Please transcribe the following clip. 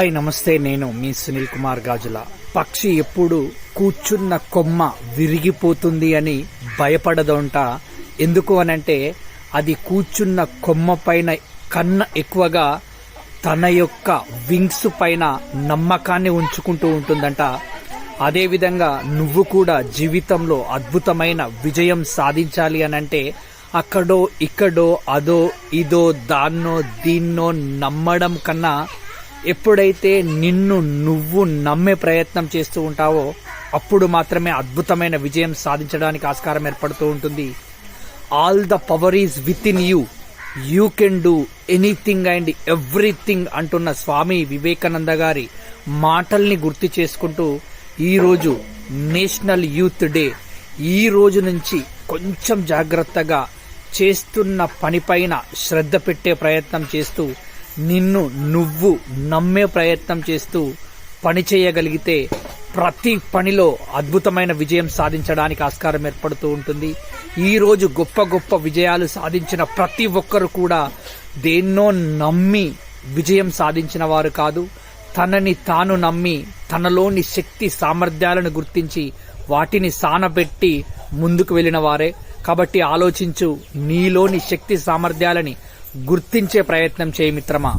Hi నమస్తే, నేను మీ సునీల్ కుమార్ గాజుల. పక్షి ఎప్పుడు కూర్చున్న కొమ్మ విరిగిపోతుంది అని భయపడదంట. ఎందుకు అనంటే అది కూర్చున్న కొమ్మ పైన కన్నా ఎక్కువగా తన యొక్క వింగ్స్ పైన నమ్మకాన్ని ఉంచుకుంటూ ఉంటుందంట. అదేవిధంగా నువ్వు కూడా జీవితంలో అద్భుతమైన విజయం సాధించాలి అనంటే అక్కడో ఇక్కడో అదో ఇదో దాన్నో దీన్నో నమ్మడం కన్నా ఎప్పుడైతే నిన్ను నువ్వు నమ్మే ప్రయత్నం చేస్తూ ఉంటావో అప్పుడు మాత్రమే అద్భుతమైన విజయం సాధించడానికి ఆస్కారం ఏర్పడుతూ ఉంటుంది. All the power is with in you, you can do anything and everything అంటున్న స్వామి వివేకానంద గారి మాటల్ని గుర్తు చేసుకుంటూ ఈరోజు నేషనల్ యూత్ డే. ఈ రోజు నుంచి కొంచెం జాగ్రత్తగా చేస్తున్న పనిపైన శ్రద్ధ పెట్టే ప్రయత్నం చేస్తూ నిన్ను నువ్వు నమ్మే ప్రయత్నం చేస్తూ పని చేయగలిగితే ప్రతి పనిలో అద్భుతమైన విజయం సాధించడానికి ఆస్కారం ఏర్పడుతూ ఉంటుంది. ఈరోజు గొప్ప గొప్ప విజయాలు సాధించిన ప్రతి ఒక్కరు కూడా దేన్నో నమ్మి విజయం సాధించిన వారు కాదు, తనని తాను నమ్మి తనలోని శక్తి సామర్థ్యాలను గుర్తించి వాటిని సానబెట్టి ముందుకు వెళ్ళిన వారే. కాబట్టి ఆలోచించు, నీలోని శక్తి సామర్థ్యాలని గుర్తించే ప్రయత్నం చేయి మిత్రమా.